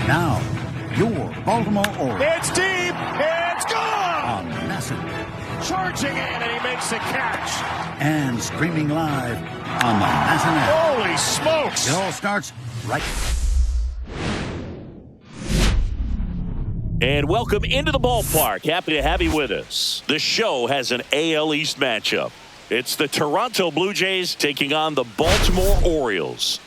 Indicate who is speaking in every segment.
Speaker 1: Now, your Baltimore Orioles.
Speaker 2: It's deep. It's gone.
Speaker 1: On MASN.
Speaker 2: Charging in, and he makes the catch.
Speaker 1: And streaming live on the MASN app.
Speaker 2: Holy smokes.
Speaker 1: It all starts right.
Speaker 3: And welcome into the ballpark. Happy to have you with us. The show has an AL East matchup. It's the Toronto Blue Jays taking on the Baltimore Orioles.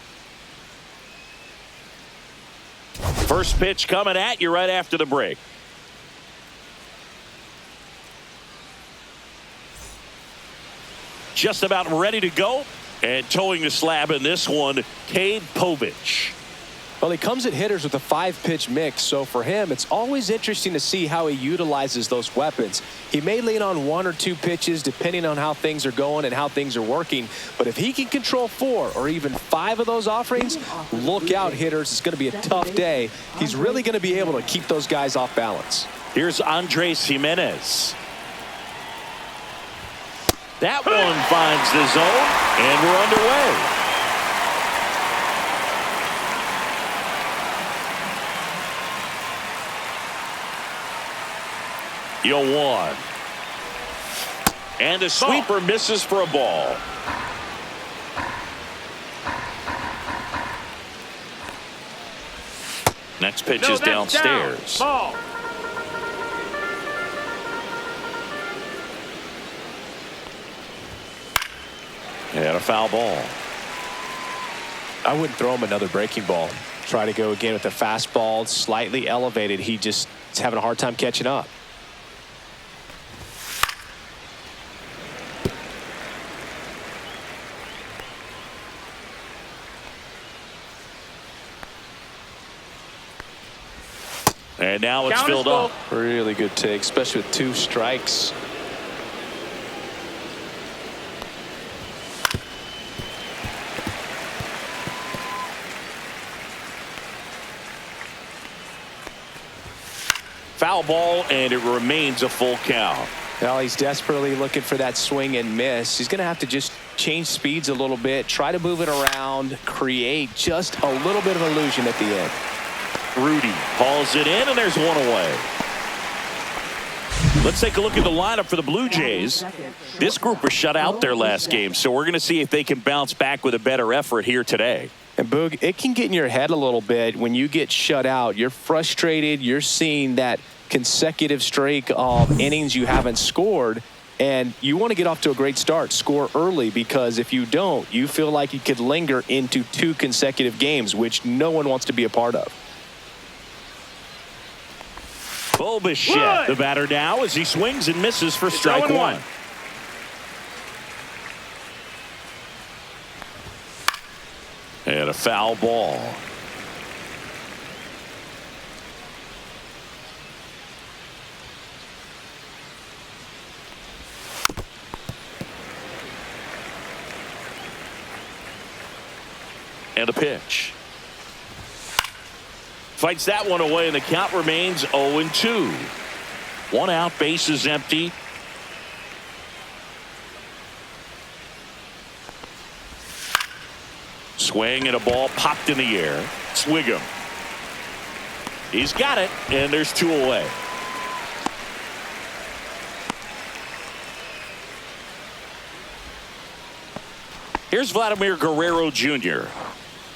Speaker 3: First pitch coming at you right after the break. Just about ready to go. And towing the slab in this one, Cade Povich.
Speaker 4: Well, he comes at hitters with a 5-pitch mix, so for him, it's always interesting to see how he utilizes those weapons. He may lean on 1 or 2 pitches depending on how things are going and how things are working, but if he can control 4 or even 5 of those offerings, look out, hitters. It's going to be a tough day. He's really going to be able to keep those guys off balance.
Speaker 3: Here's Andres Jimenez. That one finds the zone, and we're underway. Yo, 1. And the sweeper misses for a ball. Next pitch is downstairs.
Speaker 2: Ball.
Speaker 3: And a foul ball.
Speaker 4: I wouldn't throw him another breaking ball. Try to go again with the fastball, slightly elevated. He just is having a hard time catching up.
Speaker 3: And now it's filled up.
Speaker 4: Really good take, especially with 2 strikes.
Speaker 3: Foul ball, and it remains a full count.
Speaker 4: Well, he's desperately looking for that swing and miss. He's going to have to just change speeds a little bit, try to move it around, create just a little bit of illusion at the end.
Speaker 3: Rudy hauls it in, and there's 1 away. Let's take a look at the lineup for the Blue Jays. This group was shut out their last game, so we're going to see if they can bounce back with a better effort here today.
Speaker 4: And Boog, it can get in your head a little bit when you get shut out. You're frustrated. You're seeing that consecutive streak of innings you haven't scored, and you want to get off to a great start, score early, because if you don't, you feel like you could linger into 2 consecutive games, which no one wants to be a part of.
Speaker 3: Bulbichet, the batter now, as he swings and misses for strike 1. And a foul ball. And a pitch. Fights that one away, and the count remains 0-2. 1 out, bases empty. Swing and a ball popped in the air. Swigum. He's got it, and there's 2 away. Here's Vladimir Guerrero Jr.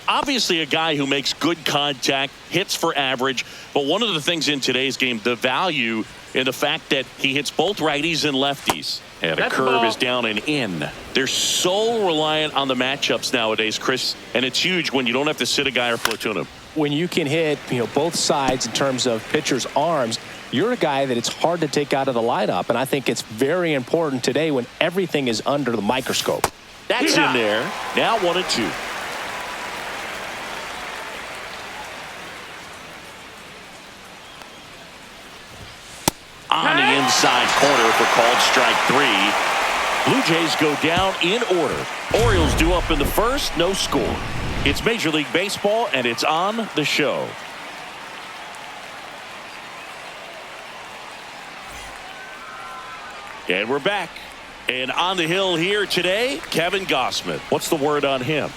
Speaker 3: Obviously a guy who makes good contact, hits for average, but one of the things in today's game, the value in the fact that he hits both righties and lefties. And a curve is down and in. They're so reliant on the matchups nowadays, Chris, and it's huge when you don't have to sit a guy or platoon him.
Speaker 4: When you can hit, both sides in terms of pitchers' arms, you're a guy that it's hard to take out of the lineup, and I think it's very important today when everything is under the microscope.
Speaker 3: That's in there. Now 1-2. On the inside corner for called strike 3. Blue Jays go down in order. Orioles due up in the first, no score. It's Major League Baseball, and it's on the show. And we're back. And on the hill here today, Kevin Gausman. What's the word on him?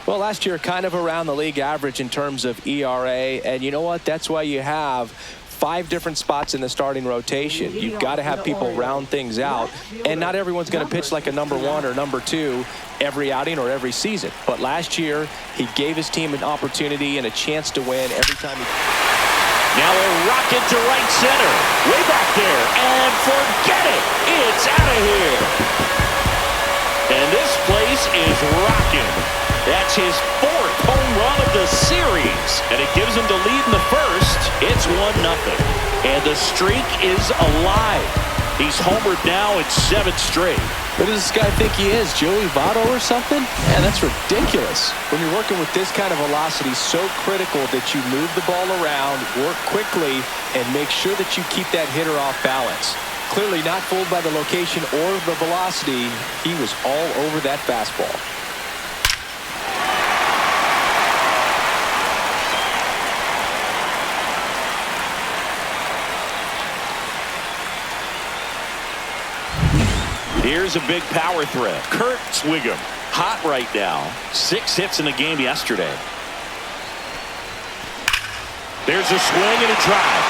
Speaker 4: Well, last year, kind of around the league average in terms of ERA. And you know what? That's why you have 5 different spots in the starting rotation. You've got to have people round things out. And not everyone's going to pitch like a number 1 or number 2 every outing or every season. But last year, he gave his team an opportunity and a chance to win every time he...
Speaker 3: Now a rocket to right center. Way back there. And forget it. It's out of here. And this place is rocking. That's his 4th home run of the series. And it gives him the lead in the first. It's 1-0. And the streak is alive. He's homered now in 7 straight.
Speaker 4: Who does this guy think he is, Joey Votto or something? Man, that's ridiculous. When you're working with this kind of velocity, so critical that you move the ball around, work quickly, and make sure that you keep that hitter off balance. Clearly not fooled by the location or the velocity. He was all over that fastball.
Speaker 3: Here's a big power threat. Kurt Swigum, hot right now. 6 hits in the game yesterday. There's a swing and a drive.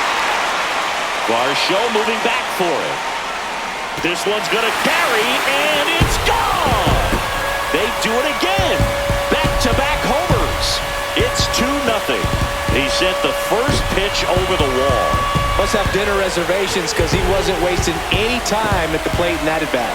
Speaker 3: Varsho moving back for it. This one's going to carry, and it's gone. They do it again. Back-to-back homers. It's 2-0. He sent the first pitch over the wall.
Speaker 4: Must have dinner reservations because he wasn't wasting any time at the plate in that at-bat.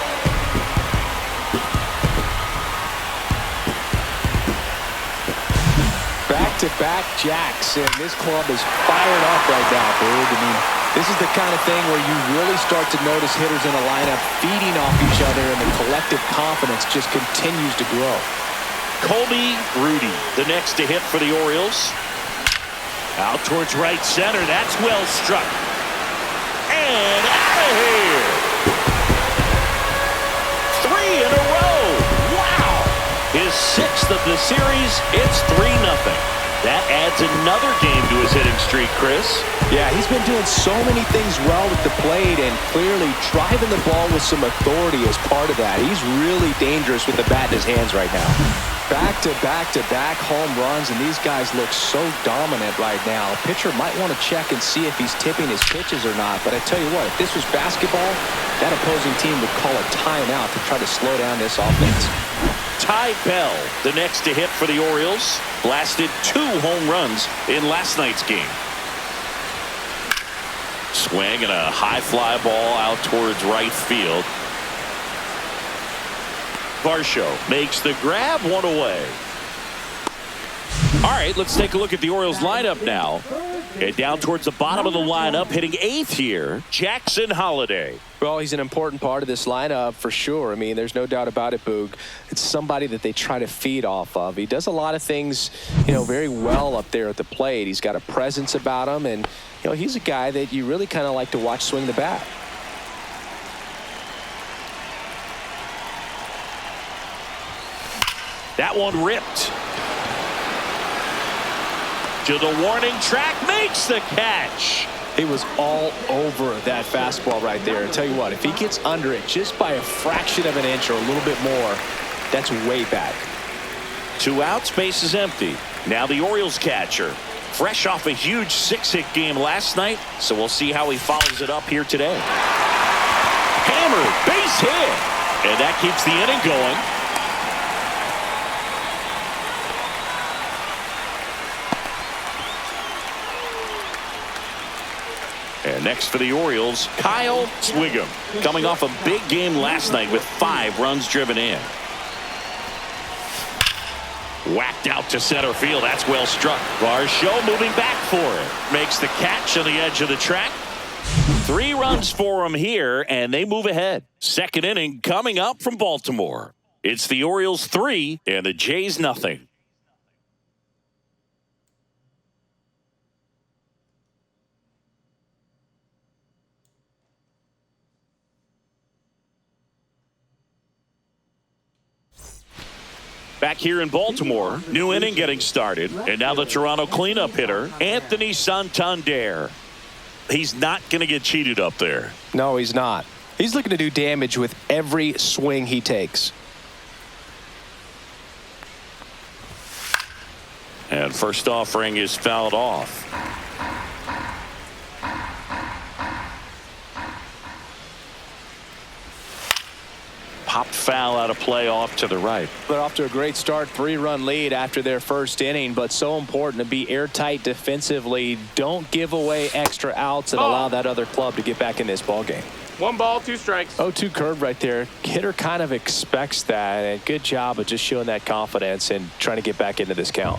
Speaker 4: Back-to-back jacks, and this club is fired up right now, Boog. I mean, this is the kind of thing where you really start to notice hitters in a lineup feeding off each other, and the collective confidence just continues to grow.
Speaker 3: Colby Rudy, the next to hit for the Orioles. Out towards right center. That's well struck. And out of here. 3 in a row. Wow. His 6th of the series. It's 3-0. That adds another game to his hitting streak, Chris.
Speaker 4: Yeah, he's been doing so many things well with the plate and clearly driving the ball with some authority as part of that. He's really dangerous with the bat in his hands right now. Back-to-back-to-back home runs, and these guys look so dominant right now. A pitcher might want to check and see if he's tipping his pitches or not, but I tell you what, if this was basketball, that opposing team would call a timeout to try to slow down this offense.
Speaker 3: Ty Bell, the next to hit for the Orioles, blasted 2 home runs in last night's game. Swing and a high fly ball out towards right field. Varsho makes the grab, 1 away. All right, let's take a look at the Orioles lineup now. And down towards the bottom of the lineup, hitting 8th here, Jackson Holliday.
Speaker 4: Well, he's an important part of this lineup for sure. I mean, there's no doubt about it, Boog. It's somebody that they try to feed off of. He does a lot of things, you know, very well up there at the plate. He's got a presence about him, and, you know, he's a guy that you really kind of like to watch swing the bat.
Speaker 3: That one ripped. To the warning track, makes the catch.
Speaker 4: He was all over that fastball right there. I tell you what, if he gets under it just by a fraction of an inch or a little bit more, that's way back.
Speaker 3: 2 outs, base is empty. Now the Orioles catcher, fresh off a huge 6-hit game last night, so we'll see how he follows it up here today. Hammered, base hit, and that keeps the inning going. And next for the Orioles, Kyle Swigum, coming off a big game last night with 5 runs driven in. Whacked out to center field. That's well struck. Varsho moving back for it. Makes the catch on the edge of the track. 3 runs for him here, and they move ahead. Second inning coming up from Baltimore. It's the Orioles 3 and the Jays nothing. Back here in Baltimore, new inning getting started. And now the Toronto cleanup hitter, Anthony Santander. He's not going to get cheated up there.
Speaker 4: No, he's not. He's looking to do damage with every swing he takes.
Speaker 3: And first offering is fouled off. Popped foul out of play off to the right.
Speaker 4: They're off to a great start, 3-run lead after their first inning, but so important to be airtight defensively. Don't give away extra outs and allow that other club to get back in this ball game.
Speaker 5: 1 ball, 2 strikes.
Speaker 4: 0-2 curve right there. Hitter kind of expects that, and good job of just showing that confidence and trying to get back into this count.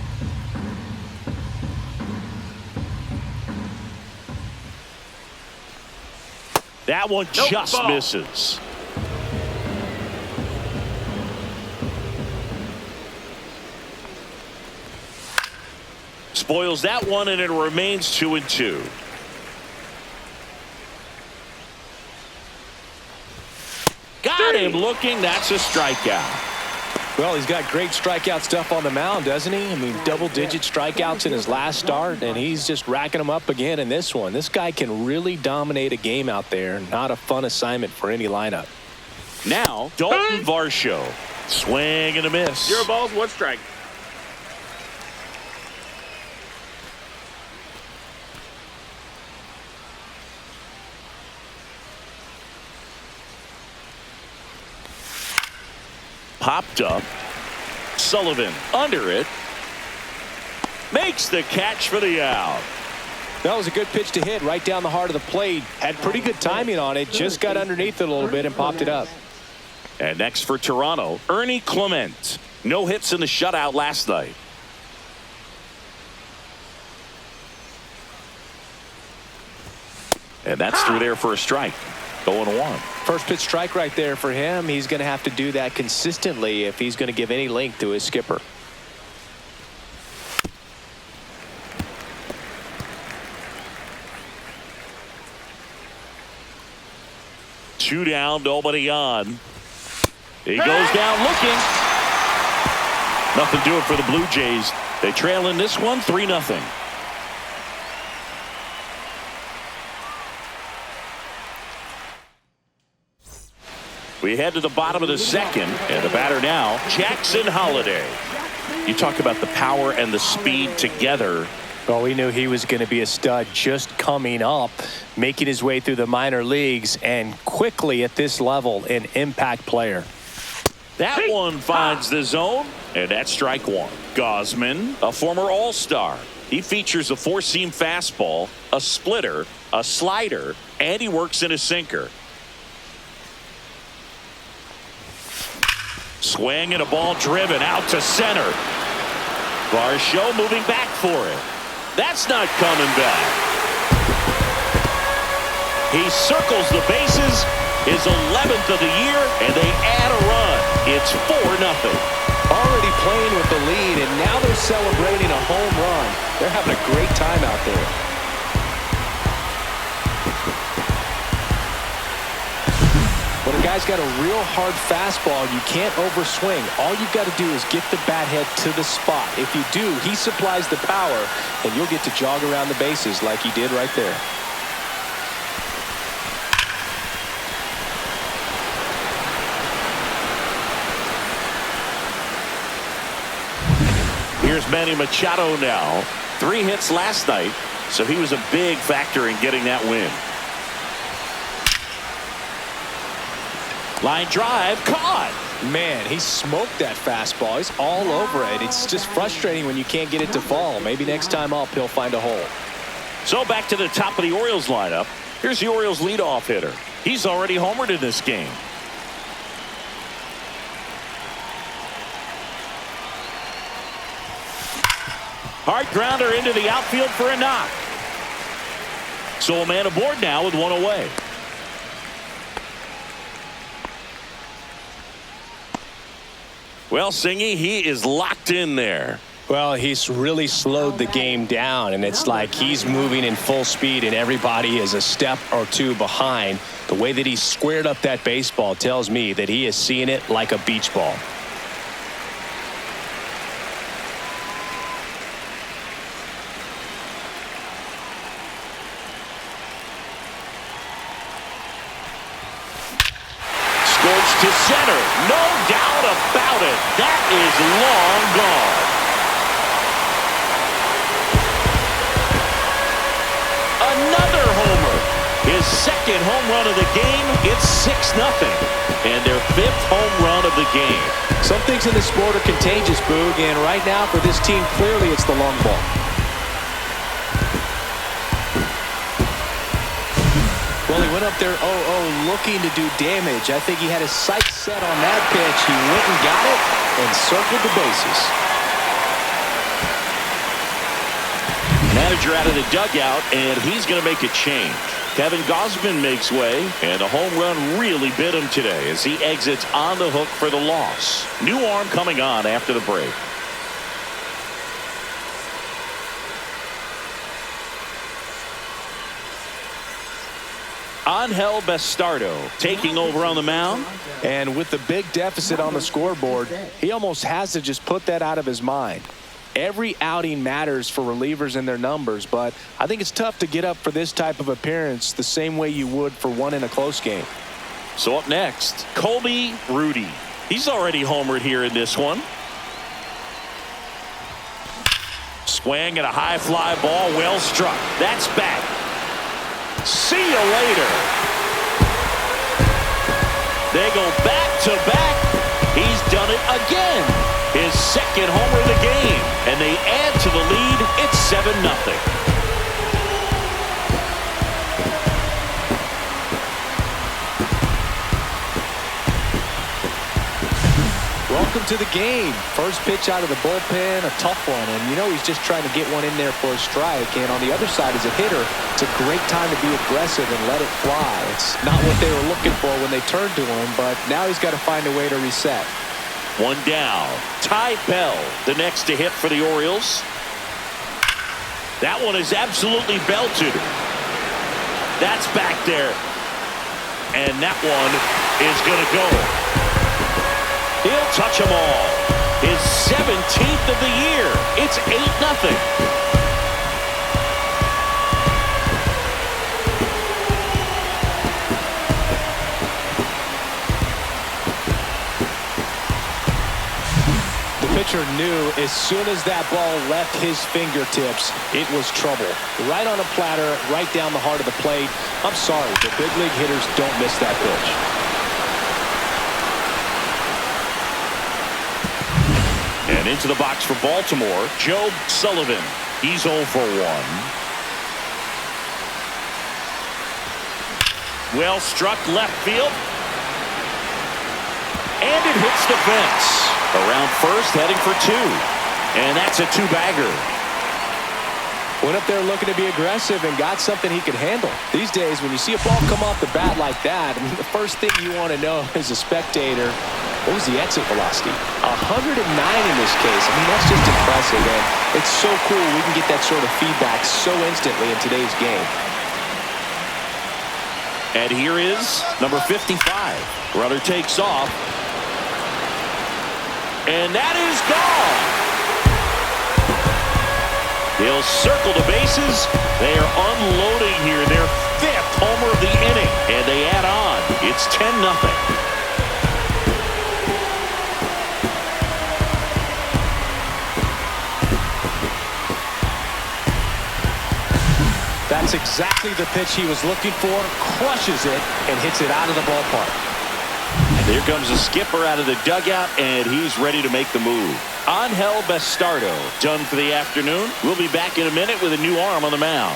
Speaker 3: That one just misses. Spoils that one, and it remains 2-2. Got him looking. That's a strikeout.
Speaker 4: Well, he's got great strikeout stuff on the mound, doesn't he? I mean, double-digit strikeouts in his last start, and he's just racking them up again in this one. This guy can really dominate a game out there. Not a fun assignment for any lineup.
Speaker 3: Now, Dalton Varsho. Swing and a miss.
Speaker 5: 0 balls, 1 strike.
Speaker 3: Popped up. Sullivan under it. Makes the catch for the out.
Speaker 4: That was a good pitch to hit right down the heart of the plate. Had pretty good timing on it. Just got underneath it a little bit and popped it up.
Speaker 3: And next for Toronto, Ernie Clement. No hits in the shutout last night. And that's through there for a strike. 0-1.
Speaker 4: First pitch strike right there for him. He's going to have to do that consistently if he's going to give any length to his skipper.
Speaker 3: Two down, nobody on. He goes down looking. Nothing doing for the Blue Jays. They trail in this one 3-0. We head to the bottom of the second, and the batter now, Jackson Holliday. You talk about the power and the speed together.
Speaker 4: Well, we knew he was going to be a stud just coming up, making his way through the minor leagues, and quickly at this level, an impact player.
Speaker 3: That one finds the zone, and that's strike one. Gosman, a former All-Star. He features a 4-seam fastball, a splitter, a slider, and he works in a sinker. Swing and a ball driven out to center. Varsho moving back for it. That's not coming back. He circles the bases, his 11th of the year, and they add a run. It's 4-0.
Speaker 4: Already playing with the lead, and now they're celebrating a home run. They're having a great time out there. When a guy's got a real hard fastball, you can't overswing. All you've got to do is get the bat head to the spot. If you do, he supplies the power, and you'll get to jog around the bases like he did right there.
Speaker 3: Here's Manny Machado now. 3 hits last night, so he was a big factor in getting that win. Line drive, caught.
Speaker 4: Man, he smoked that fastball. He's all over it. It's just frustrating when you can't get it to fall. Maybe next time up, he'll find a hole.
Speaker 3: So back to the top of the Orioles lineup. Here's the Orioles leadoff hitter. He's already homered in this game. Hard grounder into the outfield for a knock. So a man aboard now with 1 away. Well, Singy, he is locked in there.
Speaker 4: Well, he's really slowed the game down, and it's like he's moving in full speed, and everybody is a step or two behind. The way that he squared up that baseball tells me that he is seeing it like a beach ball.
Speaker 3: To center, no doubt about it. That is long gone. second home run of the game. It's 6-0. And their 5th home run of the game.
Speaker 4: Some things in this sport are contagious, Boog, and right now for this team, clearly it's the long ball. Well, he went up there 0-0 looking to do damage. I think he had his sights set on that pitch. He went and got it and circled the bases.
Speaker 3: Manager out of the dugout, and he's going to make a change. Kevin Gausman makes way, and a home run really bit him today as he exits on the hook for the loss. New arm coming on after the break. Angel Bastardo taking over on the mound.
Speaker 4: And with the big deficit on the scoreboard, he almost has to just put that out of his mind. Every outing matters for relievers and their numbers, but I think it's tough to get up for this type of appearance the same way you would for one in a close game.
Speaker 3: So up next, Colby Rudy. He's already homered here in this one. Swing and a high fly ball, well struck. That's back. See you later. They go back to back. He's done it again. His second homer of the game. And they add to the lead. It's 7-0.
Speaker 4: Welcome to the game. First pitch out of the bullpen, a tough one. And you know he's just trying to get one in there for a strike. And on the other side as a hitter, it's a great time to be aggressive and let it fly. It's not what they were looking for when they turned to him, but now he's got to find a way to reset.
Speaker 3: One down. Ty Bell, the next to hit for the Orioles. That one is absolutely belted. That's back there. And that one is going to go. He'll touch them all. His 17th of the year. It's 8-0.
Speaker 4: Pitcher knew as soon as that ball left his fingertips, it was trouble. Right on a platter, right down the heart of the plate. I'm sorry, the big league hitters don't miss that pitch.
Speaker 3: And into the box for Baltimore, Joe Sullivan. He's 0 for 1. Well struck left field. And it hits the fence. Around first, heading for 2. And that's a 2-bagger.
Speaker 4: Went up there looking to be aggressive and got something he could handle. These days, when you see a ball come off the bat like that, I mean, the first thing you want to know as a spectator, what was the exit velocity? 109 in this case. I mean, that's just impressive. And it's so cool we can get that sort of feedback so instantly in today's game.
Speaker 3: And here is number 55. Runner takes off. And that is gone. He'll circle the bases. They are unloading here. Their 5th homer of the inning. And they add on. It's 10-0.
Speaker 4: That's exactly the pitch he was looking for. Crushes it and hits it out of the ballpark.
Speaker 3: Here comes the skipper out of the dugout, and he's ready to make the move. Angel Bastardo done for the afternoon. We'll be back in a minute with a new arm on the mound.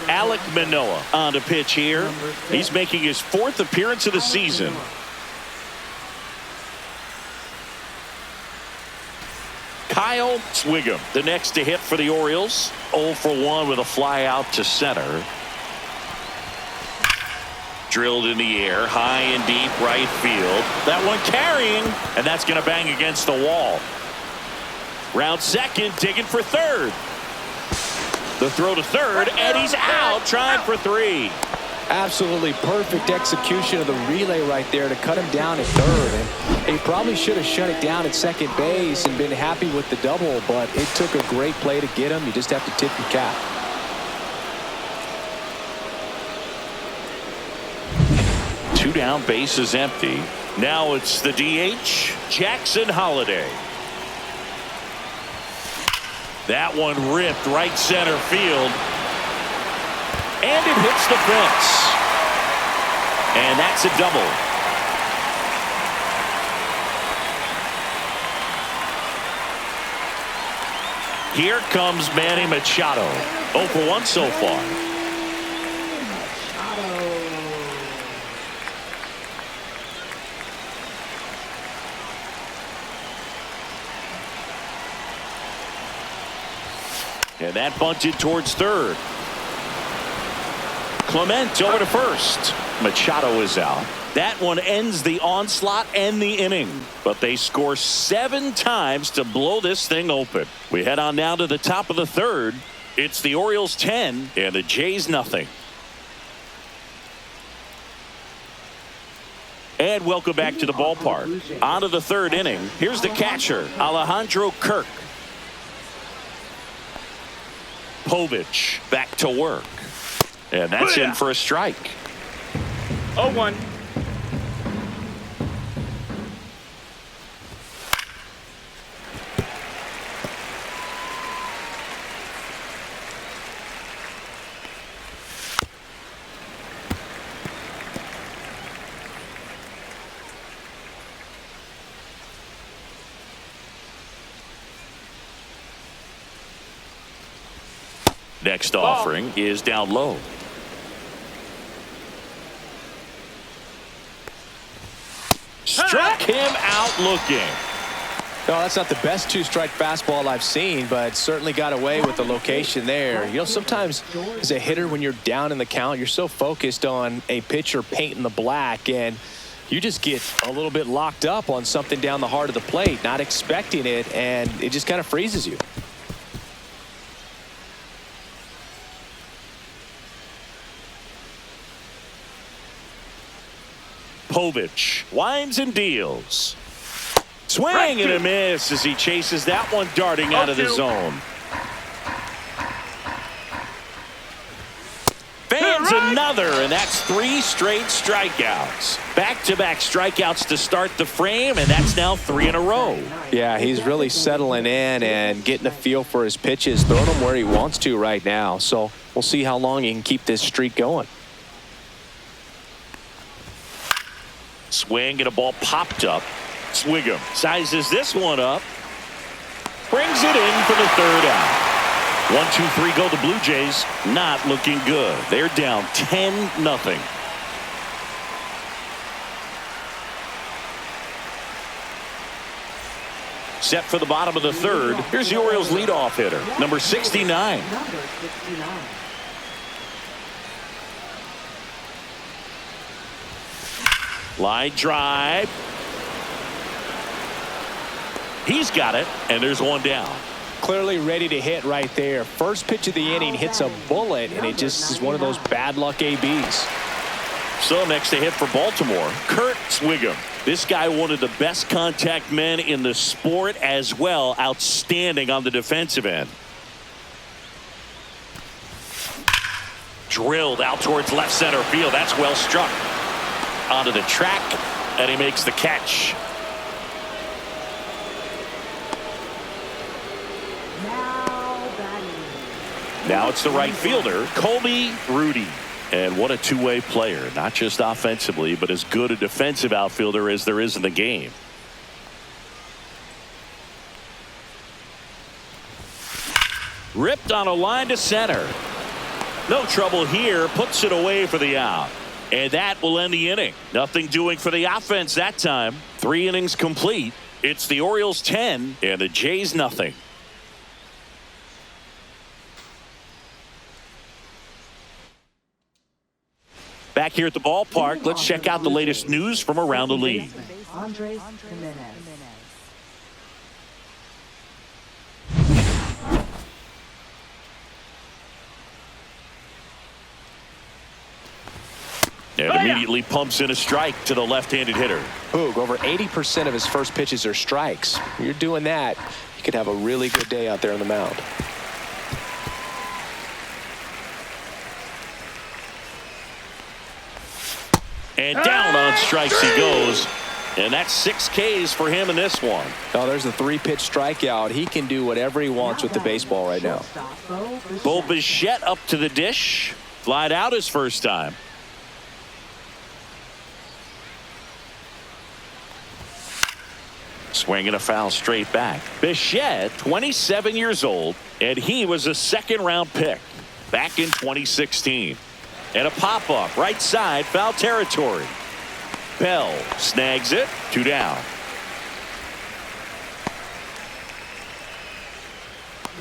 Speaker 3: Alek Manoah on the pitch here. He's making his 4th appearance of the season. Kyle Swigum, the next to hit for the Orioles. 0 for 1 with a fly out to center. Drilled in the air, high and deep right field. That one carrying, and that's going to bang against the wall. Round second, digging for third. The throw to third, and he's out, trying for 3.
Speaker 4: Absolutely perfect execution of the relay right there to cut him down at third. And he probably should have shut it down at second base and been happy with the double, but it took a great play to get him. You just have to tip your cap.
Speaker 3: down, base is empty. Now it's the DH, Jackson Holliday. That one ripped right center field. And it hits the fence. And that's a double. Here comes Manny Machado. 0 for 1 so far. And that bunted towards third. Clement over to first. Machado is out. That one ends the onslaught and the inning. But they score 7 times to blow this thing open. We head on now to the top of the third. It's the Orioles 10 and the Jays nothing. And welcome back to the ballpark. On to the third inning. Here's the catcher, Alejandro Kirk. Povich back to work. And that's in for a strike.
Speaker 5: 0-1.
Speaker 3: Next offering is down low. Struck him out looking.
Speaker 4: No, that's not the best 2-strike fastball I've seen, but certainly got away with the location there. You know, sometimes as a hitter, when you're down in the count, you're so focused on a pitcher painting the black, and you just get a little bit locked up on something down the heart of the plate, not expecting it, and it just kind of freezes you.
Speaker 3: Povich winds and deals. Swing and a miss as he chases that one darting out of the zone. Fans another, and that's 3 straight strikeouts. Back-to-back strikeouts to start the frame, and that's now 3 in a row.
Speaker 4: Yeah, he's really settling in and getting a feel for his pitches, throwing them where he wants to right now. So we'll see how long he can keep this streak going.
Speaker 3: Swing and a ball popped up. Swigum sizes this one up. Brings it in for the third out. 1-2-3 go the Blue Jays. Not looking good. They're down 10-0. Set for the bottom of the third. Here's the Orioles leadoff hitter, number 69. Line drive. He's got it, and there's one down.
Speaker 4: Clearly ready to hit right there. First pitch of the inning hits a bullet, and it just is one of those bad luck ABs.
Speaker 3: So next to hit for Baltimore, Kurt Swigum. This guy, one of the best contact men in the sport as well. Outstanding on the defensive end. Drilled out towards left center field. That's well struck. Onto the track, and he makes the catch. Now it's the right fielder, Colby Rudy. And what a two-way player, not just offensively, but as good a defensive outfielder as there is in the game. Ripped on a line to center. No trouble here, puts it away for the out. And that will end the inning. Nothing doing for the offense that time. 3 innings complete. It's the Orioles 10 and the Jays nothing. Back here at the ballpark, let's check out the latest news from around the league. And immediately pumps in a strike to the left-handed hitter.
Speaker 4: Boog, over 80% of his first pitches are strikes. You're doing that, you could have a really good day out there on the mound.
Speaker 3: And down on strikes he goes. And that's 6 Ks for him in this one.
Speaker 4: Oh, there's a 3-pitch strikeout. He can do whatever he wants with the baseball right now.
Speaker 3: Bo Bichette up to the dish. Flied out his first time. Swinging a foul straight back. Bichette, 27 years old, and he was a second-round pick back in 2016. And a pop-up right side, foul territory. Bell snags it. 2 down.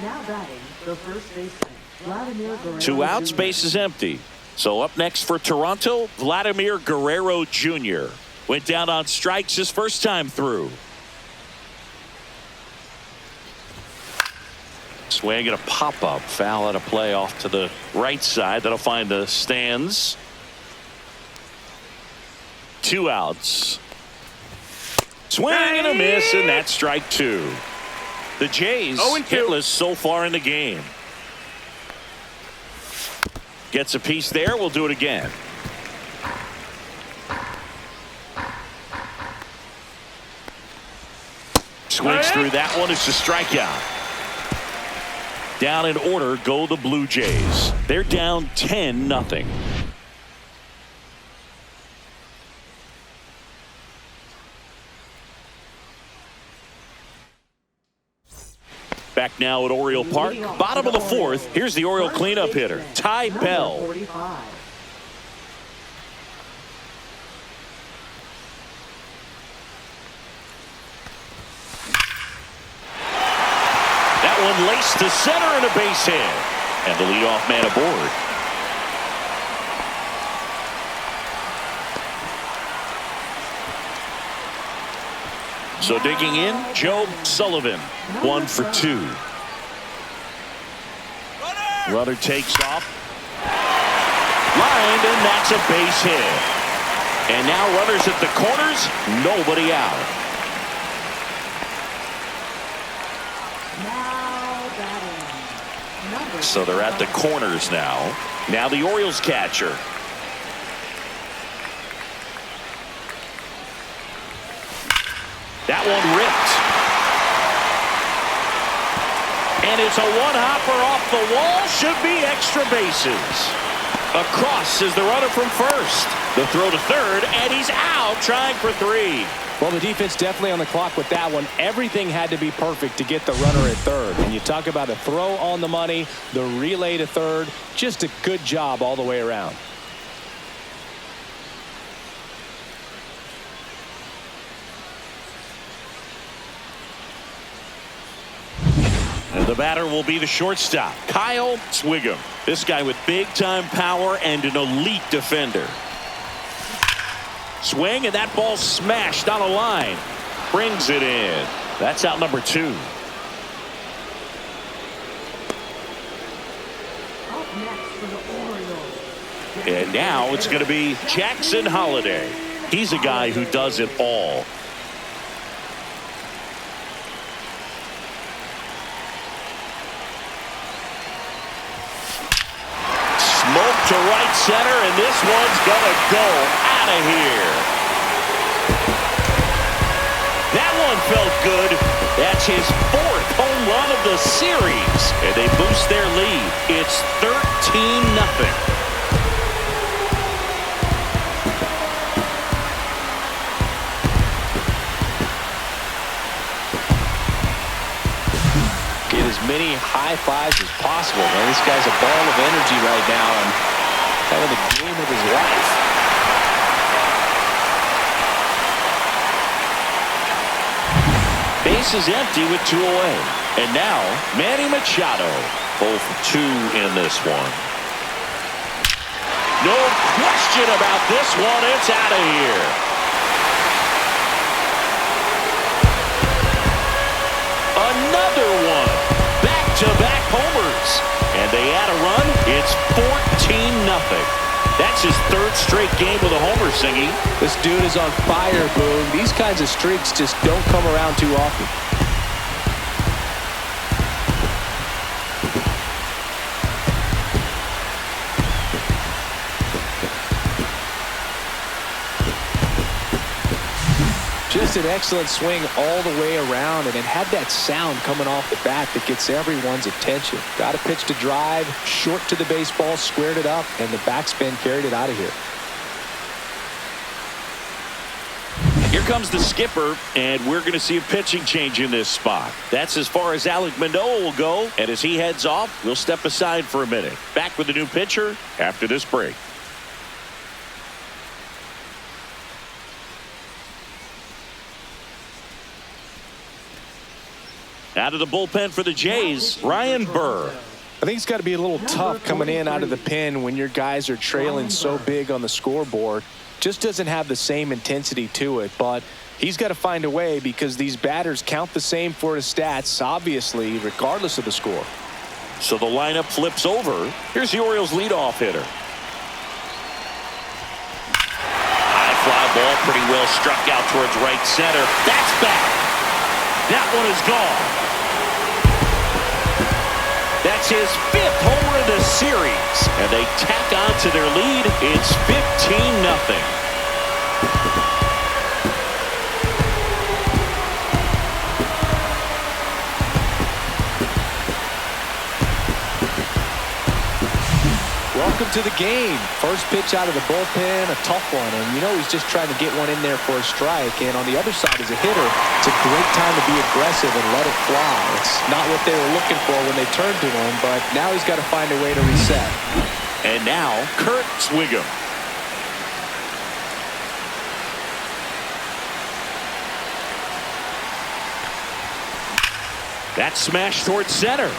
Speaker 6: Now batting the first baseman, Vladimir Guerrero
Speaker 3: 2 outs,
Speaker 6: Jr.
Speaker 3: base is empty. So up next for Toronto, Vladimir Guerrero Jr. Went down on strikes his first time through. Swing and a pop-up. Foul out of play off to the right side. That'll find the stands. 2 outs. Swing and a miss, and that's strike 2. The Jays
Speaker 5: 0-2.
Speaker 3: hitless so far in the game. Gets a piece there. We'll do it again. Swings through that one. It's a strikeout. Down in order go the Blue Jays. They're down 10-0. Back now at Oriole Park. Bottom of the 4th. Here's the Oriole cleanup hitter, Ty Bell.
Speaker 6: 45.
Speaker 3: That one laced to center and a base hit. And the leadoff man aboard. So digging in, Joe Sullivan, 1 for 2. Runner takes off. Lined, and that's a base hit. And now runners at the corners, nobody out.
Speaker 6: Now batting number
Speaker 3: So they're at the corners now. Now the Orioles catcher. That one ripped. And it's a one-hopper off the wall. Should be extra bases. Across is the runner from first. The throw to third, and he's out trying for 3.
Speaker 4: Well, the defense definitely on the clock with that one. Everything had to be perfect to get the runner at third. And you talk about a throw on the money, the relay to third. Just a good job all the way around.
Speaker 3: And the batter will be the shortstop, Kyle Swigum. This guy with big-time power and an elite defender. Swing, and that ball smashed on a line. Brings it in. That's out number 2.
Speaker 6: up next for the Orioles.
Speaker 3: And now it's going to be Jackson Holliday. He's a guy who does it all. Smoke to right center, and this one's going to go out of here. That one felt good. That's his 4th home run of the series. And they boost their lead. It's 13-0.
Speaker 4: Get as many high fives as possible. Man, this guy's a ball of energy right now and having the game of his life.
Speaker 3: Base is empty with 2 away. And now Manny Machado, 0 for 2 in this one. No question about this one. It's out of here. Another one. Back-to-back homers. And they add a run. It's 14-0. That's his 3rd straight game with a homer, Singy.
Speaker 4: This dude is on fire, Boone. These kinds of streaks just don't come around too often. Just an excellent swing all the way around, and it had that sound coming off the bat that gets everyone's attention. Got a pitch to drive, short to the baseball, squared it up, and the backspin carried it out of here.
Speaker 3: Here comes the skipper, and we're going to see a pitching change in this spot. That's as far as Alek Manoah will go, and as he heads off, we'll step aside for a minute. Back with a new pitcher after this break. Out of the bullpen for the Jays, Ryan Burr.
Speaker 4: I think it's got to be a little tough coming in out of the pen when your guys are trailing so big on the scoreboard. Just doesn't have the same intensity to it, but he's got to find a way because these batters count the same for his stats, obviously, regardless of the score.
Speaker 3: So the lineup flips over. Here's the Orioles leadoff hitter. High fly ball, pretty well struck out towards right center. That's back. That one is gone. That's his 5th homer of the series, and they tack on to their lead. It's 15-0.
Speaker 4: Welcome to the game. First pitch out of the bullpen, a tough one, and you know he's just trying to get one in there for a strike. And on the other side, as a hitter, it's a great time to be aggressive and let it fly. It's not what they were looking for when they turned to him, but now he's got to find a way to reset.
Speaker 3: And now Kurt Swigum. That's smashed towards center.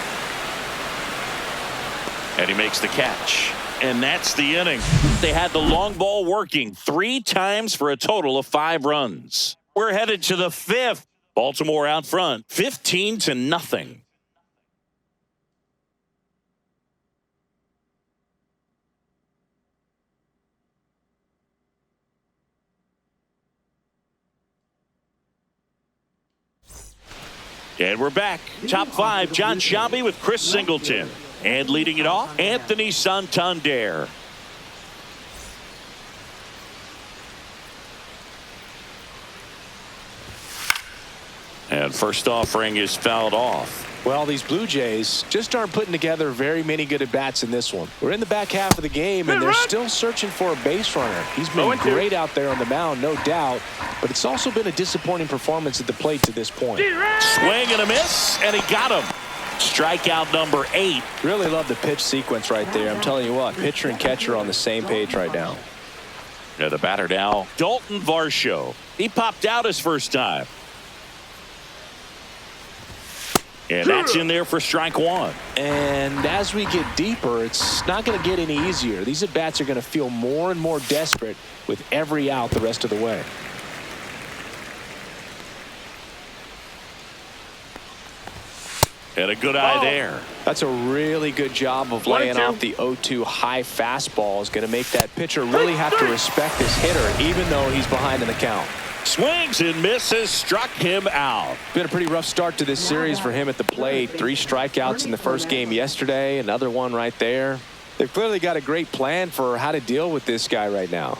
Speaker 3: And he makes the catch. And that's the inning. They had the long ball working 3 times for a total of 5 runs. We're headed to the 5th. Baltimore out front, 15-0. And we're back. Top 5, John Sciambi with Chris Singleton. And leading it off, Anthony Santander. And first offering is fouled off.
Speaker 4: Well, these Blue Jays just aren't putting together very many good at-bats in this one. We're in the back half of the game, and they're still searching for a base runner. He's been great out there on the mound, no doubt, but it's also been a disappointing performance at the plate to this point.
Speaker 3: Swing and a miss, and he got him. Strikeout number 8.
Speaker 4: Really love the pitch sequence right there. I'm telling you what, pitcher and catcher are on the same page right now.
Speaker 3: Yeah, the batter now, Dalton Varsho. He popped out his first time. And that's in there for strike 1.
Speaker 4: And as we get deeper, it's not going to get any easier. These at-bats are going to feel more and more desperate with every out the rest of the way.
Speaker 3: And a good eye there.
Speaker 4: That's a really good job of laying off the 0-2 high fastball. Is going to make that pitcher really have to respect his hitter, even though he's behind in the count.
Speaker 3: Swings and misses, struck him out.
Speaker 4: Been a pretty rough start to this series for him at the plate. 3 strikeouts in the first game yesterday, another one right there. They've clearly got a great plan for how to deal with this guy right now.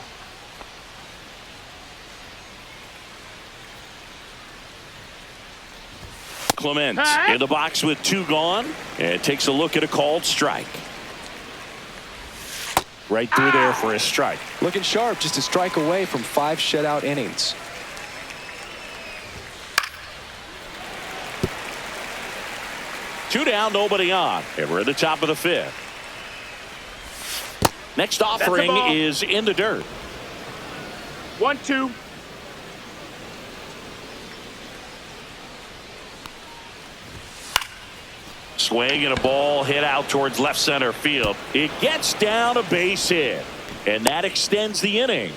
Speaker 3: Clement in the box with 2 gone, and takes a look at a called strike. Right through there for a strike.
Speaker 4: Looking sharp, just a strike away from 5 shutout innings.
Speaker 3: 2 down, nobody on, and we're at the top of the 5th. Next offering is in the dirt.
Speaker 5: 1-2.
Speaker 3: Swing and a ball hit out towards left center field. It gets down a base hit, and that extends the inning.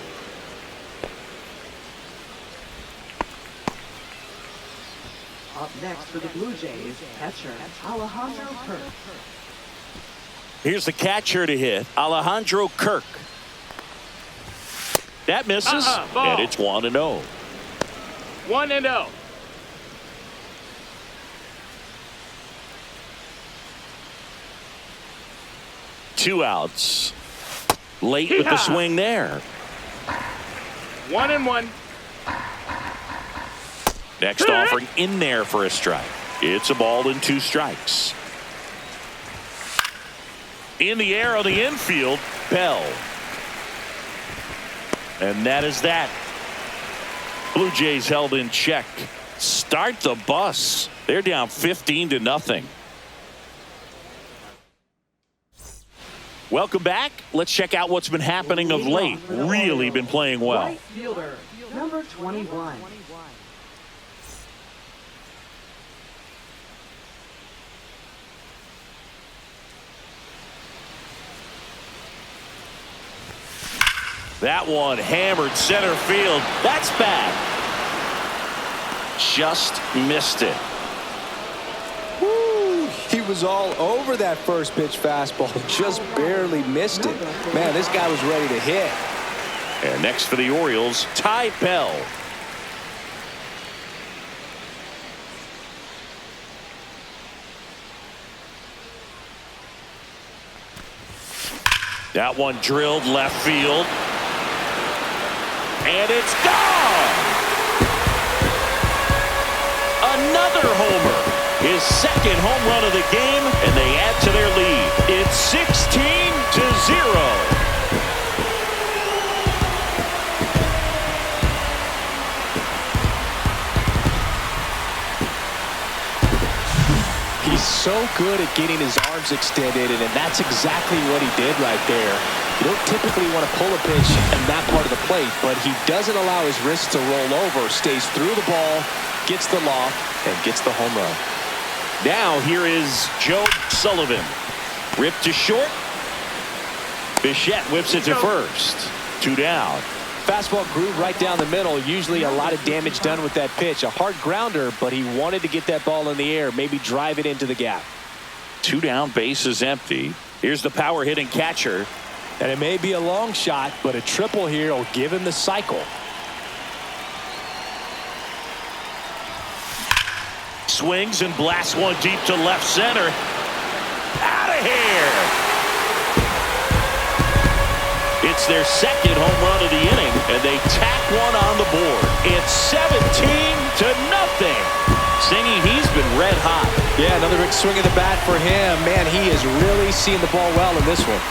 Speaker 6: Up next for the Blue Jays, catcher Alejandro Kirk.
Speaker 3: Here's the catcher to hit, Alejandro Kirk. That misses, and it's 1-0.
Speaker 5: 1-0.
Speaker 3: Two outs. Late with the swing there.
Speaker 5: 1-1.
Speaker 3: Next offering in there for a strike. It's a ball and 2 strikes. In the air on the infield, Bell. And that is that. Blue Jays held in check. Start the bus. They're down 15-0. Welcome back. Let's check out what's been happening of late. Really been playing well.
Speaker 6: Right fielder, number 21.
Speaker 3: That one hammered center field. That's bad. Just missed it.
Speaker 4: Woo! He was all over that first pitch fastball. Just barely missed it. Man, this guy was ready to hit.
Speaker 3: And next for the Orioles, Ty Bell. That one drilled left field. And it's gone! Another homer. His second home run of the game, and they add to their lead. It's 16-0.
Speaker 4: He's so good at getting his arms extended, and that's exactly what he did right there. You don't typically want to pull a pitch in that part of the plate, but he doesn't allow his wrists to roll over, stays through the ball, gets the loft, and gets the home run.
Speaker 3: Now here is Joe Sullivan. Ripped to short. Bichette whips it to first. 2 down.
Speaker 4: Fastball groove right down the middle. Usually a lot of damage done with that pitch. A hard grounder, but he wanted to get that ball in the air, maybe drive it into the gap.
Speaker 3: 2 down, base is empty. Here's the power hitting catcher.
Speaker 4: And it may be a long shot, but a triple here will give him the cycle.
Speaker 3: Swings and blasts one deep to left center. Out of here! It's their second home run of the inning, and they tack one on the board. It's 17-0. Singy, he's been red hot.
Speaker 4: Yeah, another big swing of the bat for him. Man, he is really seeing the ball well in this one.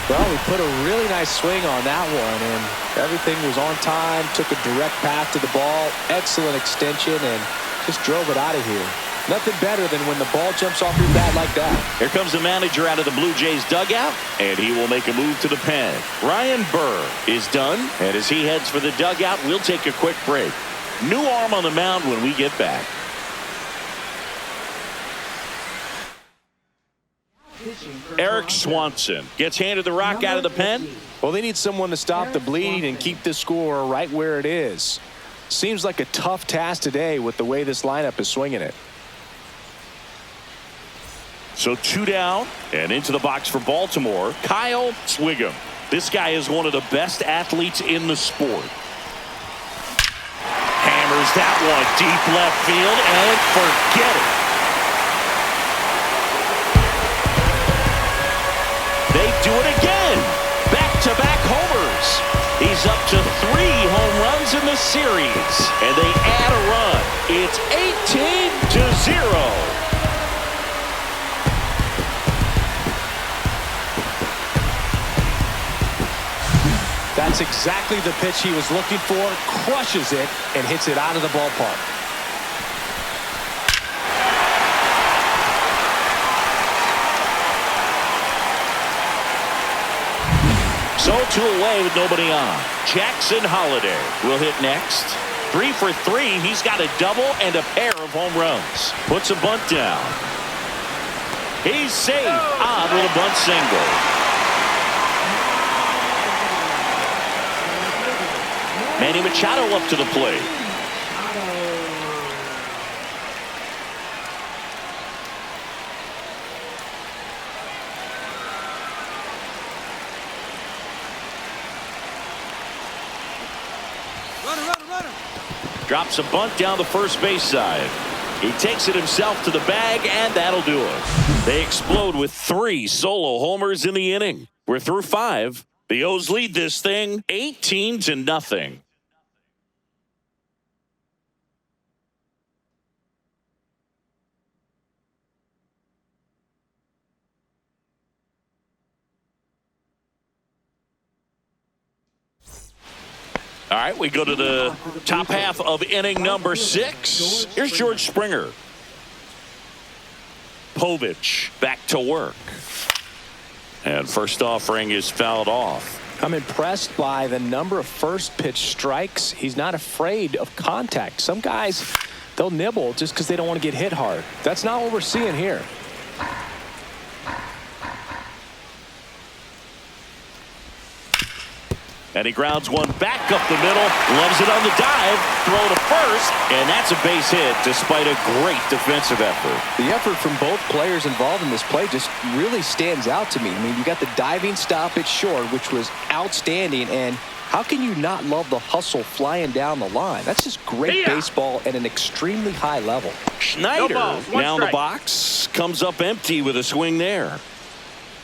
Speaker 4: Well, we put a really nice swing on that one, and everything was on time, took a direct path to the ball, excellent extension, and just drove it out of here. Nothing better than when the ball jumps off your bat like that.
Speaker 3: Here comes the manager out of the Blue Jays dugout, and he will make a move to the pen. Ryan Burr is done, and as he heads for the dugout, we'll take a quick break. New arm on the mound when we get back. Eric Swanson gets handed the rock out of the pen.
Speaker 4: Well, they need someone to stop the bleed and keep the score right where it is. Seems like a tough task today with the way this lineup is swinging it.
Speaker 3: So 2 down and into the box for Baltimore, Kyle Swigum. This guy is one of the best athletes in the sport. Hammers that one deep left field and forget it. They do it again. Back-to-back homers. He's up to 3 home runs in the series, and they add a run. It's 18-0.
Speaker 4: That's exactly the pitch he was looking for, crushes it, and hits it out of the ballpark.
Speaker 3: So 2 away with nobody on. Jackson Holliday will hit next. 3 for 3. He's got a double and a pair of home runs. Puts a bunt down. He's safe on with a bunt single. Manny Machado up to the plate. Drops a bunt down the first base side. He takes it himself to the bag, and that'll do it. They explode with 3 solo homers in the inning. We're through 5. The O's lead this thing 18-0. All right, we go to the top half of inning number 6. Here's George Springer. Povich back to work. And first offering is fouled off.
Speaker 4: I'm impressed by the number of first pitch strikes. He's not afraid of contact. Some guys, they'll nibble just because they don't want to get hit hard. That's not what we're seeing here.
Speaker 3: And he grounds one back up the middle. Loves it on the dive. Throw to first. And that's a base hit despite a great defensive effort.
Speaker 4: The effort from both players involved in this play just really stands out to me. I mean, you got the diving stoppage short, which was outstanding. And how can you not love the hustle flying down the line? That's just great baseball at an extremely high level.
Speaker 3: Schneider now in the
Speaker 5: strike.
Speaker 3: box. Comes up empty with a swing there.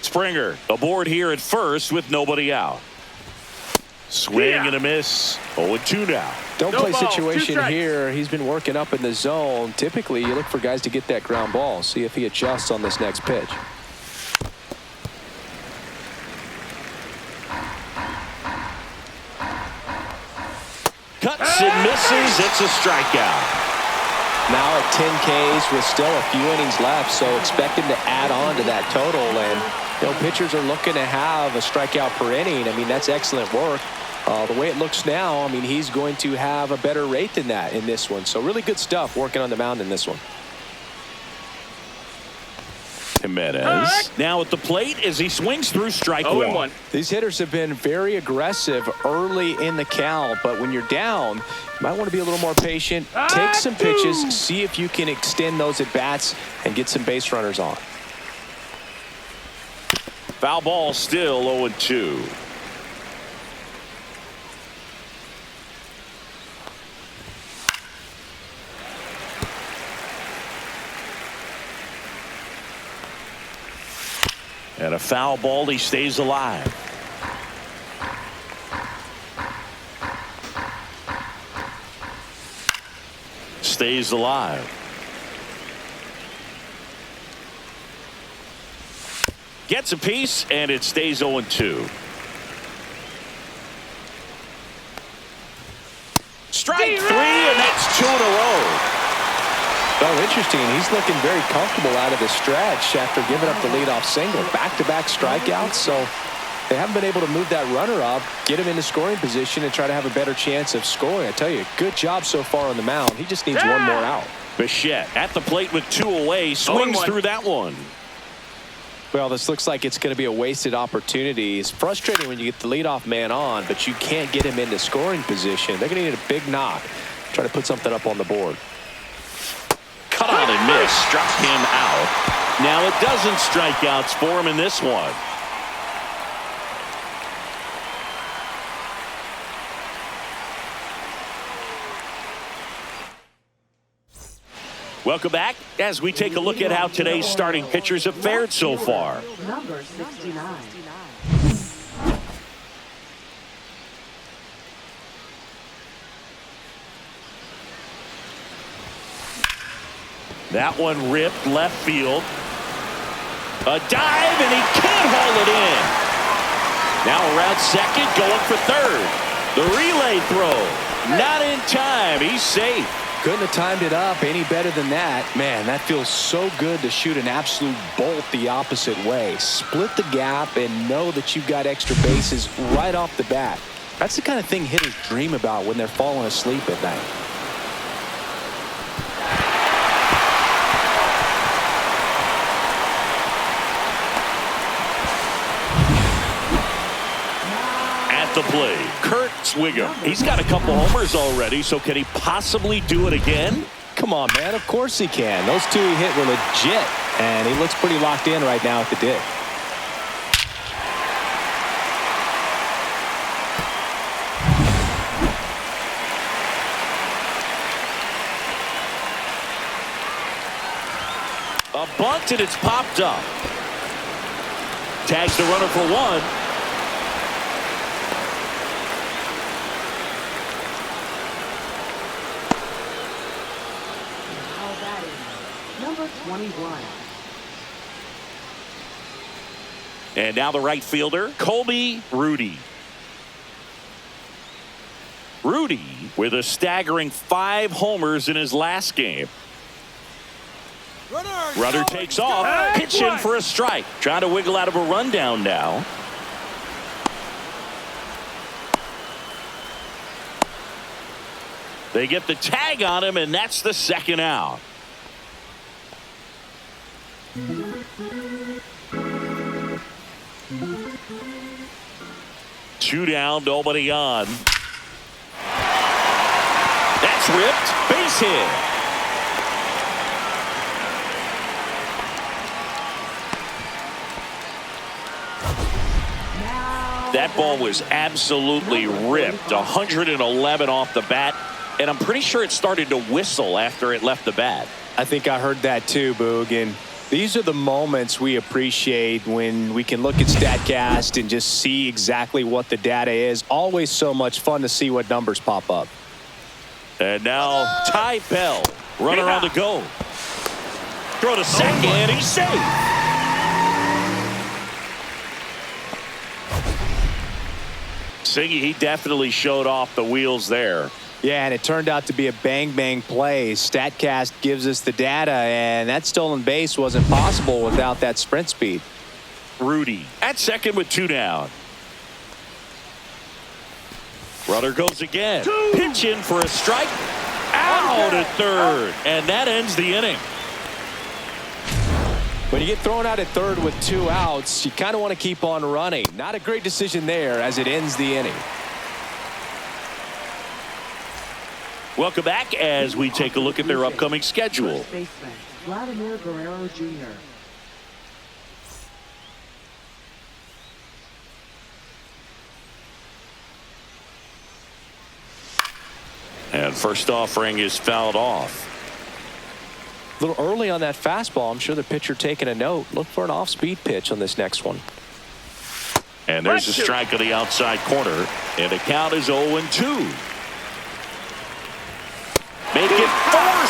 Speaker 3: Springer aboard here at first with nobody out. Swing and a miss. 0-2 now.
Speaker 4: Don't
Speaker 5: No
Speaker 4: play
Speaker 5: balls, 2
Speaker 4: situation
Speaker 5: strikes.
Speaker 4: here. He's been working up in the zone. Typically, you look for guys to get that ground ball. See if he adjusts on this next pitch.
Speaker 3: Cuts and misses. It's a strikeout.
Speaker 4: Now at 10 Ks with still a few innings left, so expect him to add on to that total. And pitchers are looking to have a strikeout per inning. I mean, that's excellent work. The way it looks now, I mean, he's going to have a better rate than that in this one. So really good stuff working on the mound in this one.
Speaker 3: Jimenez now at the plate as he swings through strike
Speaker 5: 0-1.
Speaker 4: These hitters have been very aggressive early in the count, but when you're down, you might want to be a little more patient. Take some pitches, see if you can extend those at bats and get some base runners on.
Speaker 3: Foul ball still 0-2. And a foul ball, he stays alive. Stays alive. Gets a piece, and it stays 0-2. Strike 3, and that's 2 in a row.
Speaker 4: Oh, interesting. He's looking very comfortable out of the stretch after giving up the leadoff single. Back-to-back strikeouts, so they haven't been able to move that runner up, get him into scoring position, and try to have a better chance of scoring. I tell you, good job so far on the mound. He just needs one more out.
Speaker 3: Bichette at the plate with 2 away, swings through that one.
Speaker 4: Well, this looks like it's going to be a wasted opportunity. It's frustrating when you get the leadoff man on, but you can't get him into scoring position. They're going to need a big knock, try to put something up on the board.
Speaker 3: Cut on and miss, struck him out. Now it doesn't strikeouts for him in this one. Welcome back as we take a look at how today's starting pitchers have fared so far.
Speaker 6: Number 69.
Speaker 3: That one ripped left field. A dive, and he can't haul it in. Now around second, going for third. The relay throw, not in time. He's safe.
Speaker 4: Couldn't have timed it up any better than that. Man, that feels so good to shoot an absolute bolt the opposite way. Split the gap and know that you've got extra bases right off the bat. That's the kind of thing hitters dream about when they're falling asleep at night.
Speaker 3: At the plate, Kurt Swigum. He's got a couple homers already, so can he possibly do it again?
Speaker 4: Come on, man. Of course he can. Those two he hit were legit, and he looks pretty locked in right now at the dig.
Speaker 3: A bunt, and it's popped up. Tags the runner for one.
Speaker 6: number 21.
Speaker 3: And now the right fielder, Colby Rudy. Rudy with a staggering 5 homers in his last game. Runner takes off, pitch in for a strike. Trying to wiggle out of a rundown now. They get the tag on him, and that's the second out. Two down, nobody on. That's ripped. Base hit. That ball was absolutely ripped. 111 off the bat. And I'm pretty sure it started to whistle after it left the bat.
Speaker 4: I think I heard that too, Boog. And these are the moments we appreciate when we can look at StatCast and just see exactly what the data is. Always so much fun to see what numbers pop up.
Speaker 3: And now Ty Bell, runner on the go. Throw to second, he's safe. Singy, he definitely showed off the wheels there.
Speaker 4: Yeah, and it turned out to be a bang-bang play. StatCast gives us the data, and that stolen base wasn't possible without that sprint speed.
Speaker 3: Rudy at second with 2 down. Runner goes again. Pitch in for a strike. Out at third, and that ends the inning.
Speaker 4: When you get thrown out at third with 2 outs, you kind of want to keep on running. Not a great decision there as it ends the inning.
Speaker 3: Welcome back as we take a look at their upcoming schedule.
Speaker 6: First baseman, Vladimir Guerrero Jr.
Speaker 3: And first offering is fouled off.
Speaker 4: A little early on that fastball. I'm sure the pitcher taking a note. Look for an off-speed pitch on this next one.
Speaker 3: And there's a strike on the outside corner. And the count is 0-2. Making 4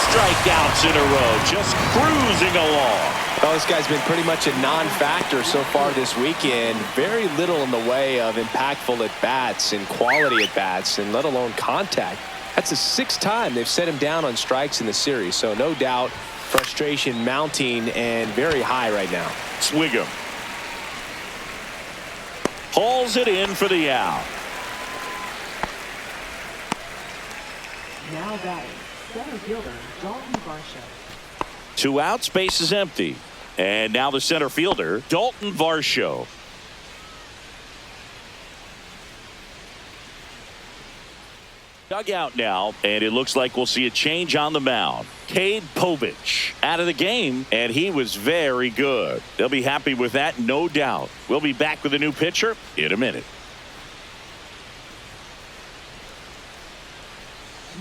Speaker 3: strikeouts in a row. Just cruising along.
Speaker 4: Well, this guy's been pretty much a non-factor so far this weekend. Very little in the way of impactful at-bats and quality at-bats, and let alone contact. That's the 6th time they've set him down on strikes in the series. So no doubt frustration mounting and very high right now.
Speaker 3: Swigum hauls it in for the out.
Speaker 6: Now batting, center fielder Dalton Varsho.
Speaker 3: 2 outs, base is empty. And now the center fielder, Dalton Varsho. Dugout now, and it looks like we'll see a change on the mound. Cade Povich out of the game, and he was very good. They'll be happy with that, no doubt. We'll be back with a new pitcher in a minute.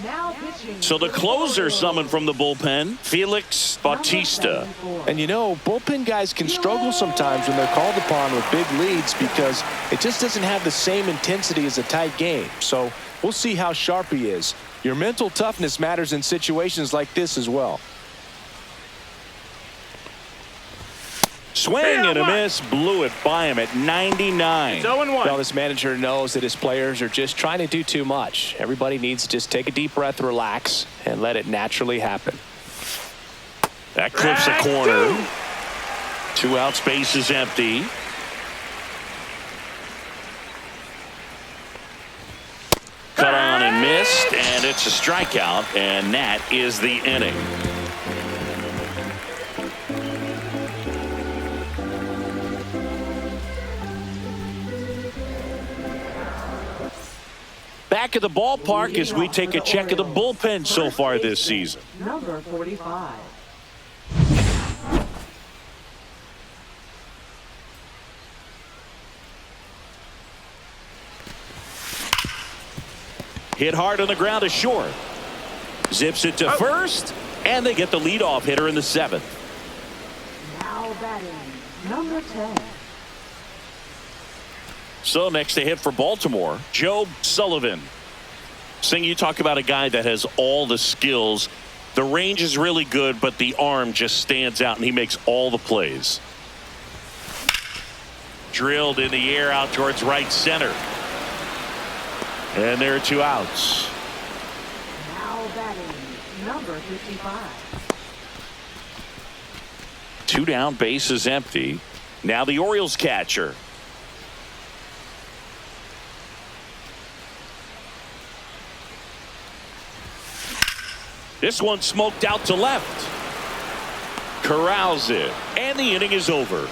Speaker 6: Now pitching.
Speaker 3: So the closer summoned from the bullpen, Felix Bautista.
Speaker 4: And you know, bullpen guys can struggle sometimes when they're called upon with big leads because it just doesn't have the same intensity as a tight game. So we'll see how sharp he is. Your mental toughness matters in situations like this as well.
Speaker 3: Swing and a miss, blew it by him at 99.
Speaker 5: 0-1.
Speaker 4: Well, this manager knows that his players are just trying to do too much. Everybody needs to just take a deep breath, relax, and let it naturally happen.
Speaker 3: That clips the corner. 2 outs, base is empty. Cut on and missed, and it's a strikeout, and that is the inning. Back at the ballpark as we take a check of the bullpen so far this season.
Speaker 6: Number 45.
Speaker 3: Hit hard on the ground to short. Zips it to first, and they get the leadoff hitter in the 7th.
Speaker 6: Now batting, number 10.
Speaker 3: So next to hit for Baltimore, Joe Sullivan. Sing, you talk about a guy that has all the skills The range is really good, but the arm just stands out, and he makes all the plays. Drilled in the air out towards right center. And there are 2 outs.
Speaker 6: Now batting, number 55.
Speaker 3: 2 down, bases empty. Now the Orioles catcher. This one smoked out to left. Corrals it, and the inning is over.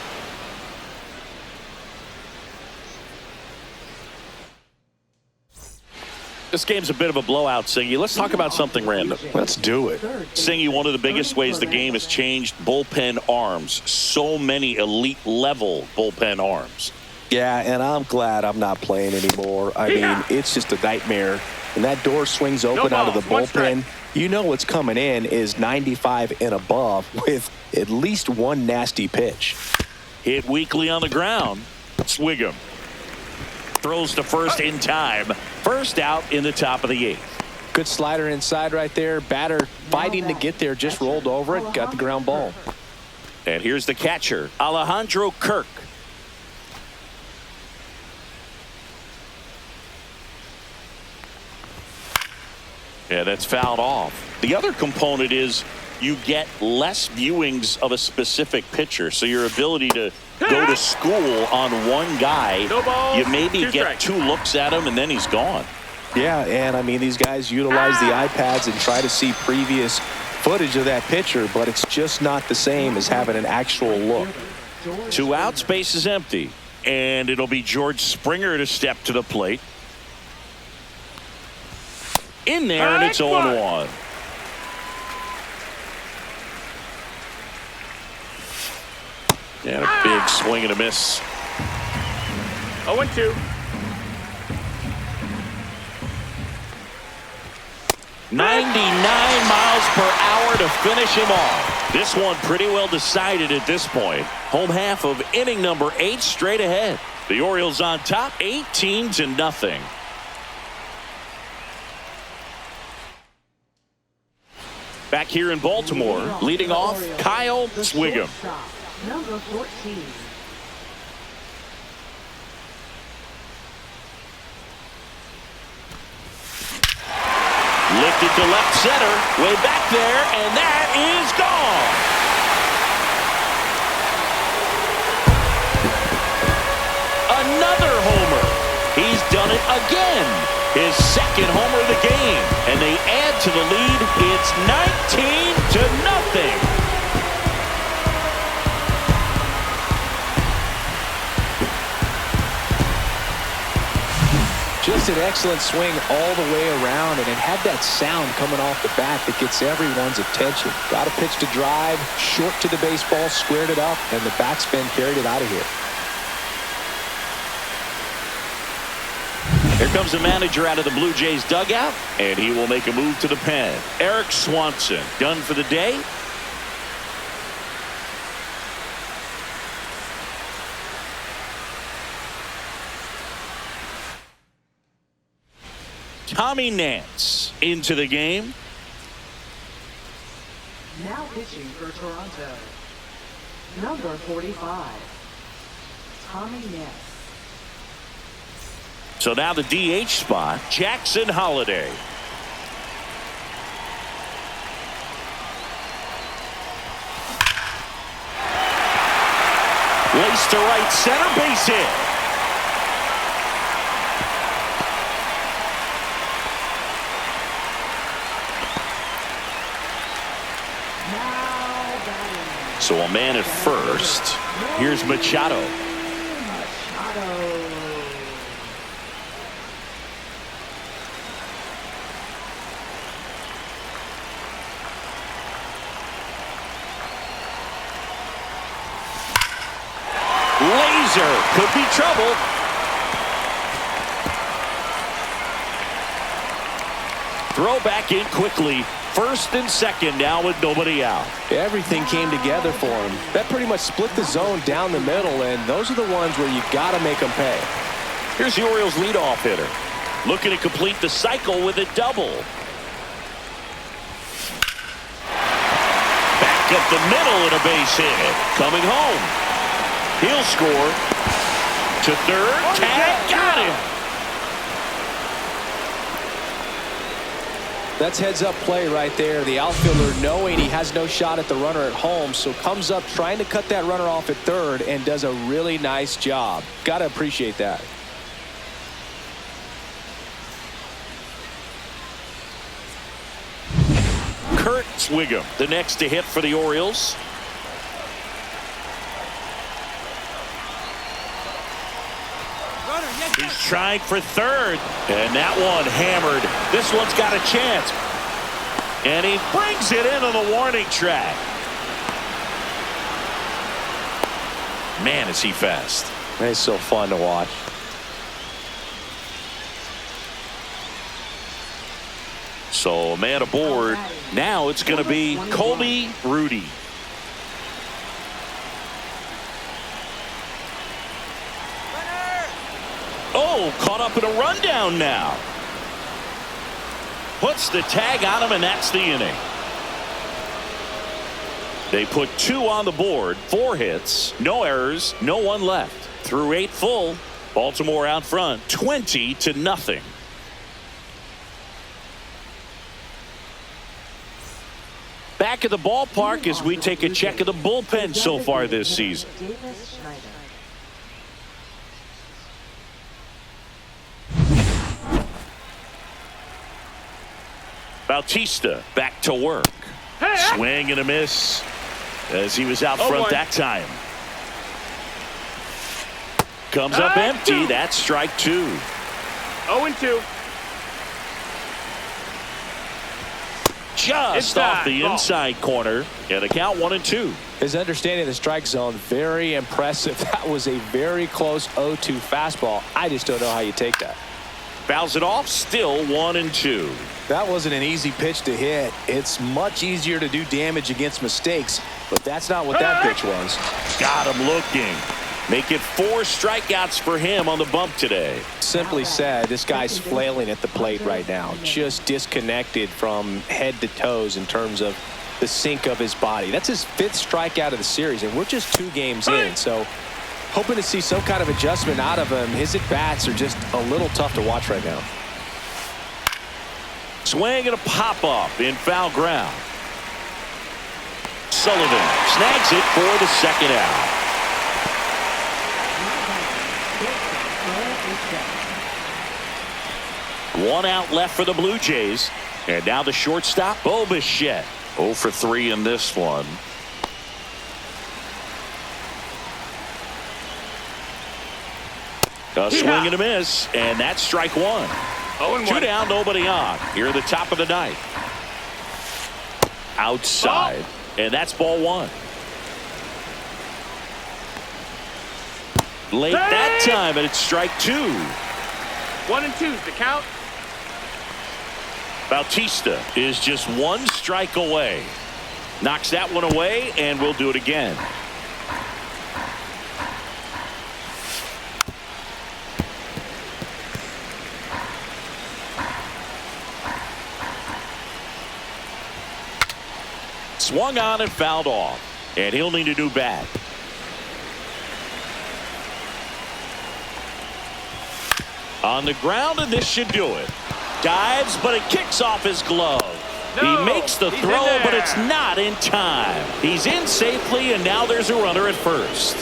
Speaker 3: This game's a bit of a blowout, Singy. Let's talk about something random.
Speaker 4: Let's do it.
Speaker 3: Singy, one of the biggest ways the game has changed, bullpen arms. So many elite level bullpen arms.
Speaker 4: Yeah, and I'm glad I'm not playing anymore. I mean, it's just a nightmare. When that door swings open out of the bullpen, you know what's coming in is 95 and above with at least one nasty pitch.
Speaker 3: Hit weakly on the ground. Swigum throws to first in time. First out in the top of the 8th.
Speaker 4: Good slider inside right there. Batter fighting to get there, just rolled over it, got the ground ball.
Speaker 3: And here's the catcher, Alejandro Kirk. Yeah, that's fouled off. The other component is you get less viewings of a specific pitcher, so your ability to go to school on one guy, you maybe get 2 looks at him and then he's gone.
Speaker 4: Yeah, and I mean, these guys utilize the iPads and try to see previous footage of that pitcher, but it's just not the same as having an actual look.
Speaker 3: 2 outs, base is empty, and it'll be George Springer to step to the plate. In there, and it's 0-1. And a big swing and a miss.
Speaker 5: 0-2.
Speaker 3: 99 miles per hour to finish him off. This one pretty well decided at this point. Home half of inning number 8 straight ahead. The Orioles on top, 18-0. Back here in Baltimore, leading off, Kyle Swigum.
Speaker 6: Number 14.
Speaker 3: Lifted to left center, way back there, and that is gone. Another homer. He's done it again. His second homer of the game, and they add to the lead. It's 19-0.
Speaker 4: Just an excellent swing all the way around, and it had that sound coming off the bat that gets everyone's attention. Got a pitch to drive, short to the baseball, squared it up, and the backspin carried it out of here.
Speaker 3: Here comes the manager out of the Blue Jays dugout, and he will make a move to the pen. Eric Swanson, done for the day. Tommy Nance into the game.
Speaker 6: Now pitching for Toronto. Number 45. Tommy Nance.
Speaker 3: So now the DH spot, Jackson Holliday. Laced to right center, base hit. So a man at first. Here's Machado. Laser could be trouble. Throw back in quickly. First and second now with nobody out.
Speaker 4: Everything came together for him. That pretty much split the zone down the middle, and those are the ones where you got to make them pay.
Speaker 3: Here's the Orioles leadoff hitter, looking to complete the cycle with a double. up the middle and a base hit. Coming home. He'll score. To third. Tag. Got him.
Speaker 4: That's heads-up play right there. The outfielder, knowing he has no shot at the runner at home, so comes up trying to cut that runner off at third and does a really nice job. Got to appreciate that.
Speaker 3: Kurt Swigum, the next to hit for the Orioles. He's trying for third, and that one hammered. This one's got a chance, and he brings it into the warning track. Man, is he fast.
Speaker 4: It's so fun to watch.
Speaker 3: So a man aboard. Now it's going to be Colby Rudy. Oh, caught up in a rundown now. Puts the tag on him, and that's the inning. They put 2 on the board, 4 hits, no errors, no one left. Through 8 full, Baltimore out front, 20-0. Back at the ballpark as we take a check of the bullpen so far this season. Bautista back to work. Swing and a miss as he was out front that time. Comes up empty. That's strike 2.
Speaker 5: 0-2.
Speaker 3: Just off the inside corner, and a count 1-2.
Speaker 4: His understanding of the strike zone, very impressive. That was a very close 0-2 fastball. I just don't know how you take that.
Speaker 3: Fouls it off, still 1-2.
Speaker 4: That wasn't an easy pitch to hit. It's much easier to do damage against mistakes, but that's not what that pitch was.
Speaker 3: Got him looking. Make it 4 strikeouts for him on the bump today.
Speaker 4: Simply said, this guy's flailing at the plate right now. Just disconnected from head to toes in terms of the sink of his body. That's his 5th strikeout of the series, and we're just 2 games in. So hoping to see some kind of adjustment out of him. His at-bats are just a little tough to watch right now.
Speaker 3: Swing and a pop-up in foul ground. Sullivan snags it for the second out. One out left for the Blue Jays. And now the shortstop, Bichette. 0 for 3 in this one. A swing and a miss, and that's strike 1.
Speaker 5: 0-1.
Speaker 3: 2 down, nobody on. Here at the top of the ninth. Outside, and that's ball 1. Late that time, and it's strike 2.
Speaker 5: 1-2's the count.
Speaker 3: Bautista is just 1 strike away. Knocks that one away, and we'll do it again. Swung on and fouled off, and he'll need a new bat. On the ground, and this should do it. Dives, but it kicks off his glove.
Speaker 5: No,
Speaker 3: he makes the throw, but it's not in time. He's in safely, and now there's a runner at first.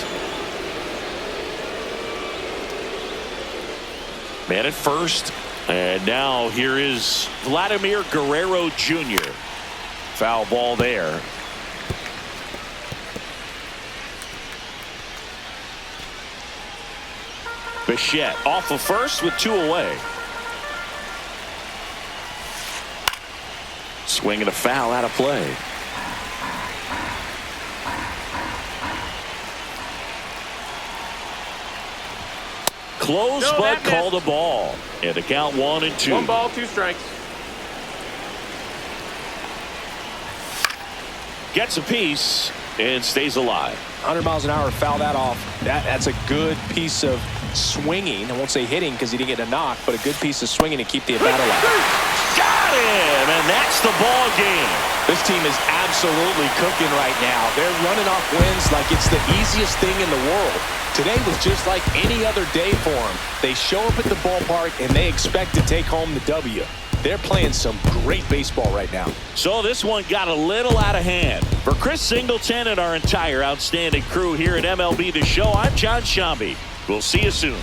Speaker 3: Man at first, and now here is Vladimir Guerrero Jr. Foul ball there. Bichette off of first with 2 away. Swing and a foul out of play. Close, but called a ball. And the count 1-2.
Speaker 5: 1 ball, 2 strikes.
Speaker 3: Gets a piece and stays alive.
Speaker 4: 100 miles an hour, foul that off. That's a good piece of swinging. I won't say hitting because he didn't get a knock, but a good piece of swinging to keep the at-bat alive.
Speaker 3: Got him, and that's the ball game.
Speaker 4: This team is absolutely cooking right now. They're running off wins like it's the easiest thing in the world. Today was just like any other day for them. They show up at the ballpark and they expect to take home the W. They're playing some great baseball right now.
Speaker 3: So this one got a little out of hand. For Chris Singleton and our entire outstanding crew here at MLB The Show, I'm John Shambi. We'll see you soon.